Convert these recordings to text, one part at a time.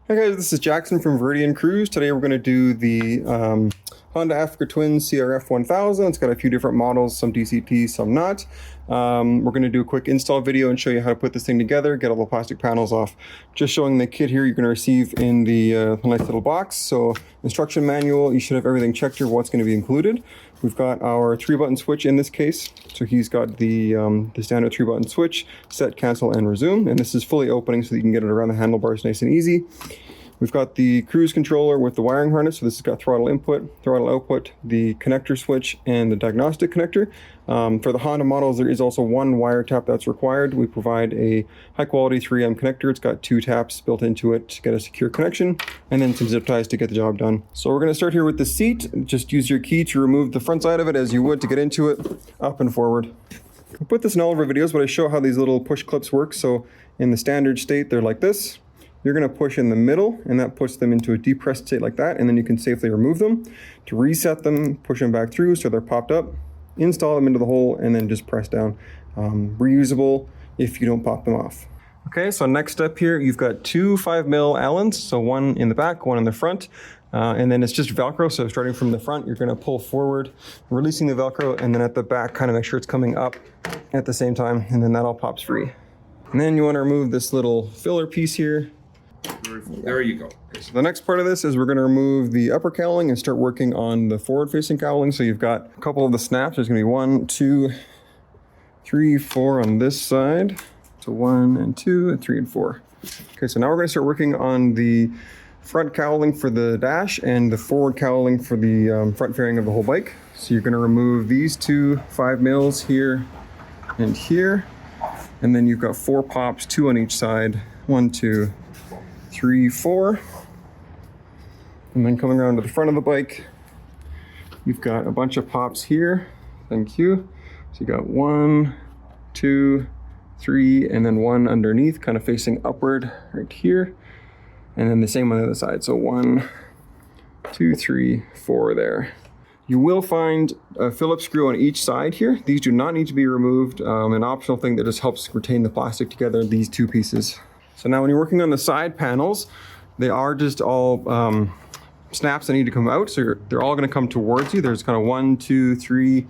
Hey guys, this is Jackson from Veridian Cruise. Today we're going to do the Honda Africa Twin CRF 1000. It's got a few different models, some DCT, some not. We're going to do a quick install video and show you how to put this thing together, get all the plastic panels off. Just showing the kit here you're going to receive in the nice little box. So instruction manual, you should have everything checked here, what's going to be included. We've got our 3-button switch in this case. So he's got the standard 3-button switch, set, cancel, and resume. And this is fully opening so that you can get it around the handlebars nice and easy. We've got the cruise controller with the wiring harness. So this has got throttle input, throttle output, the connector switch, and the diagnostic connector. For the Honda models, there is also one wire tap that's required. We provide a high quality 3M connector. It's got 2 taps built into it to get a secure connection, and then some zip ties to get the job done. So we're gonna start here with the seat. Just use your key to remove the front side of it as you would to get into it, up and forward. I put this in all of our videos, but I show how these little push clips work. So in the standard state, they're like this. You're going to push in the middle, and that puts them into a depressed state like that, and then you can safely remove them. To reset them, push them back through so they're popped up, install them into the hole, and then just press down. Reusable if you don't pop them off. Okay, so next step here, you've got 2 5mm Allens, so one in the back, one in the front, and then it's just Velcro. So starting from the front, you're going to pull forward, releasing the Velcro, and then at the back, kind of make sure it's coming up at the same time, and then that all pops free. And then you want to remove this little filler piece here. There you go. So the next part of this is we're going to remove the upper cowling and start working on the forward-facing cowling. So you've got a couple of the snaps. There's going to be 1, 2, 3, 4 on this side. So 1 and 2 and 3 and 4. Okay, so now we're going to start working on the front cowling for the dash and the forward cowling for the front fairing of the whole bike. So you're going to remove these 2 5mm here and here. And then you've got 4 pops, 2 on each side. 1, 2, 3, 4. And then coming around to the front of the bike, you've got a bunch of pops here. Thank you. So you got 1, 2, 3, and then 1 underneath, kind of facing upward right here. And then the same on the other side. So 1, 2, 3, 4 there. You will find a Phillips screw on each side here. These do not need to be removed. An optional thing that just helps retain the plastic together, these 2 pieces. So now when you're working on the side panels, they are just all snaps that need to come out. So they're all going to come towards you. There's kind of 1, 2, 3,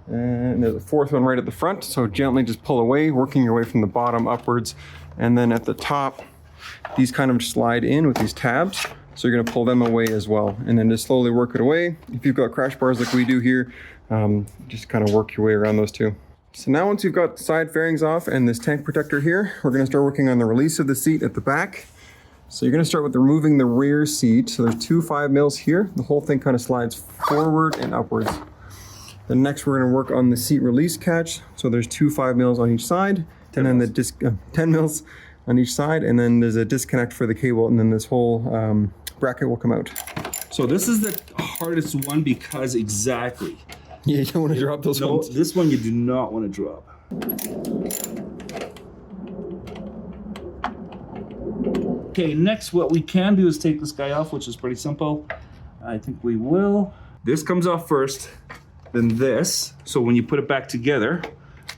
and there's a 4th one right at the front. So gently just pull away, working your way from the bottom upwards. And then at the top, these kind of slide in with these tabs. So you're going to pull them away as well. And then just slowly work it away. If you've got crash bars like we do here, just kind of work your way around those 2. So now once you've got the side fairings off and this tank protector here, we're going to start working on the release of the seat at the back. So you're going to start with removing the rear seat. So there's 2 5mm here. The whole thing kind of slides forward and upwards. Then next we're going to work on the seat release catch. So there's 2 5mm on each side, and then the 10 mils on each side, and then there's a disconnect for the cable, and then this whole bracket will come out. So this is the hardest one because exactly. Yeah, you don't want to drop those ones. This one you do not want to drop. Okay, next what we can do is take this guy off, which is pretty simple. I think we will. This comes off first, then this. So when you put it back together,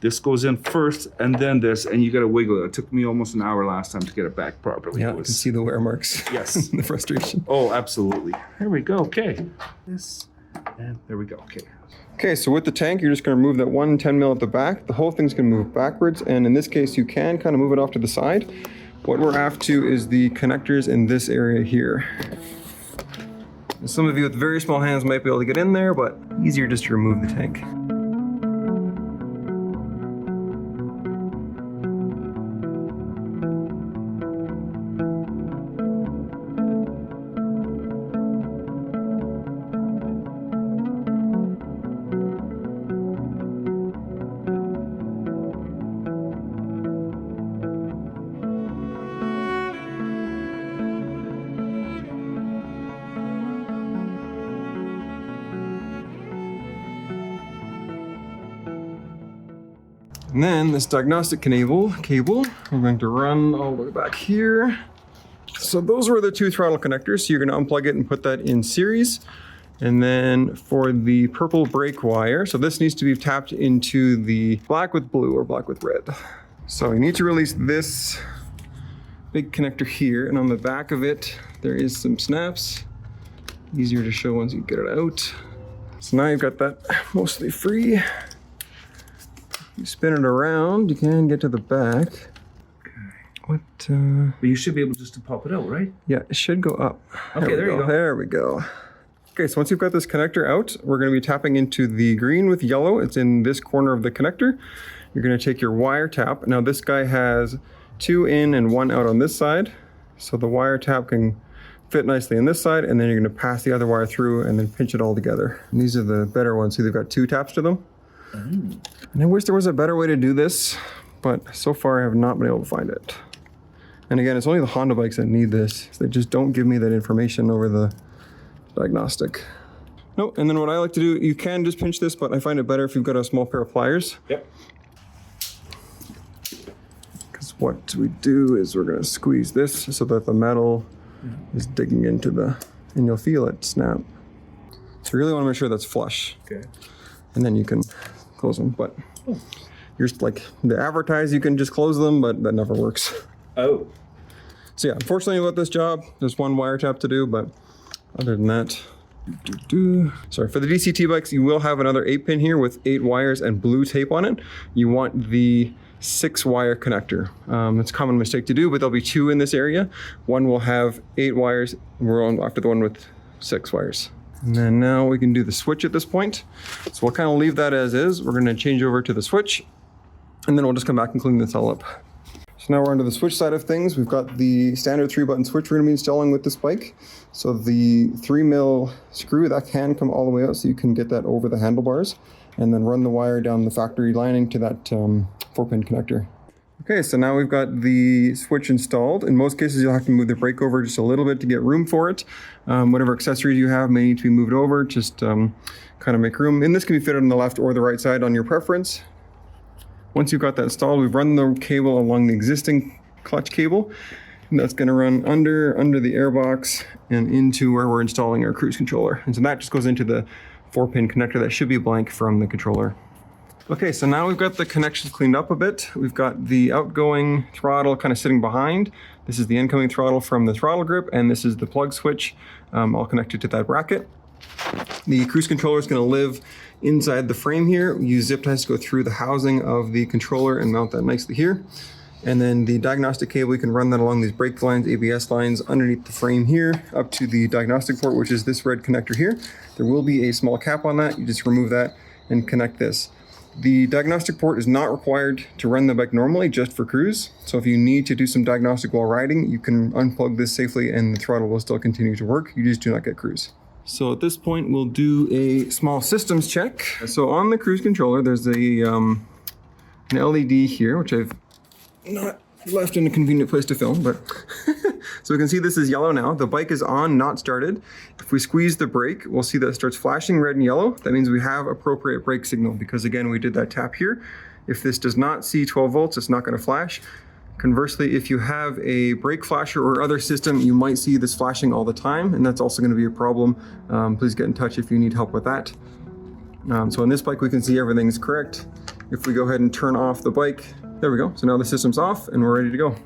this goes in first and then this, and you got to wiggle it. It took me almost an hour last time to get it back properly. Yeah, you can see the wear marks. Yes. The frustration. Oh, absolutely. Here we go. Okay. This, and there we go. Okay. Okay, so with the tank, you're just going to remove that 1 10mm at the back. The whole thing's going to move backwards, and in this case, you can kind of move it off to the side. What we're after is the connectors in this area here. Some of you with very small hands might be able to get in there, but easier just to remove the tank. And then this diagnostic cable, we're going to run all the way back here. So those were the 2 throttle connectors. So you're going to unplug it and put that in series. And then for the purple brake wire, so this needs to be tapped into the black with blue or black with red. So you need to release this big connector here, and on the back of it, there is some snaps. Easier to show once you get it out. So now you've got that mostly free. You spin it around, you can get to the back. What? But you should be able just to pop it out, right? Yeah, it should go up. Okay, there you go. There we go. Okay, so once you've got this connector out, we're going to be tapping into the green with yellow. It's in this corner of the connector. You're going to take your wire tap. Now this guy has 2 in and 1 out on this side. So the wire tap can fit nicely on this side, and then you're going to pass the other wire through and then pinch it all together. And these are the better ones. See, they've got 2 taps to them. And I wish there was a better way to do this, but so far I have not been able to find it. And again, it's only the Honda bikes that need this. They just don't give me that information over the diagnostic. No, and then what I like to do, you can just pinch this, but I find it better if you've got a small pair of pliers. Yep. Because what we do is we're going to squeeze this so that the metal is digging into and you'll feel it snap. So you really want to make sure that's flush. Okay. And then you can close them, but you're like, they advertise you can just close them, but that never works. Oh. So yeah, unfortunately about this job, there's 1 wire tap to do, but other than that, sorry, for the DCT bikes, you will have another 8-pin here with 8 wires and blue tape on it. You want the 6-wire connector. It's a common mistake to do, but there'll be 2 in this area. One will have 8 wires, and we're on after the one with 6 wires. And then now we can do the switch at this point. So we'll kind of leave that as is. We're going to change over to the switch, and then we'll just come back and clean this all up. So now we're onto the switch side of things. We've got the standard 3-button switch we're going to be installing with this bike. So the 3mm screw, that can come all the way out, so you can get that over the handlebars, and then run the wire down the factory lining to that 4-pin connector. Okay, so now we've got the switch installed. In most cases, you'll have to move the brake over just a little bit to get room for it. Whatever accessories you have may need to be moved over, just kind of make room. And this can be fitted on the left or the right side on your preference. Once you've got that installed, we've run the cable along the existing clutch cable. And that's going to run under the airbox and into where we're installing our cruise controller. And so that just goes into the 4-pin connector that should be blank from the controller. Okay, so now we've got the connections cleaned up a bit. We've got the outgoing throttle kind of sitting behind. This is the incoming throttle from the throttle grip, and this is the plug switch, all connected to that bracket. The cruise controller is going to live inside the frame here. We use zip ties to go through the housing of the controller and mount that nicely here. And then the diagnostic cable, you can run that along these brake lines, ABS lines, underneath the frame here, up to the diagnostic port, which is this red connector here. There will be a small cap on that. You just remove that and connect this. The diagnostic port is not required to run the bike normally, just for cruise. So if you need to do some diagnostic while riding, you can unplug this safely and the throttle will still continue to work. You just do not get cruise. So at this point, we'll do a small systems check. So on the cruise controller, there's an LED here, which I've not left in a convenient place to film, but so we can see this is yellow now. The bike is on, not started. If we squeeze the brake, we'll see that it starts flashing red and yellow. That means we have appropriate brake signal, because again, we did that tap here. If this does not see 12 volts, it's not going to flash. Conversely, if you have a brake flasher or other system, you might see this flashing all the time, and that's also going to be a problem. Please get in touch if you need help with that. So on this bike, we can see everything's correct. If we go ahead and turn off the bike, there we go. So now the system's off and we're ready to go.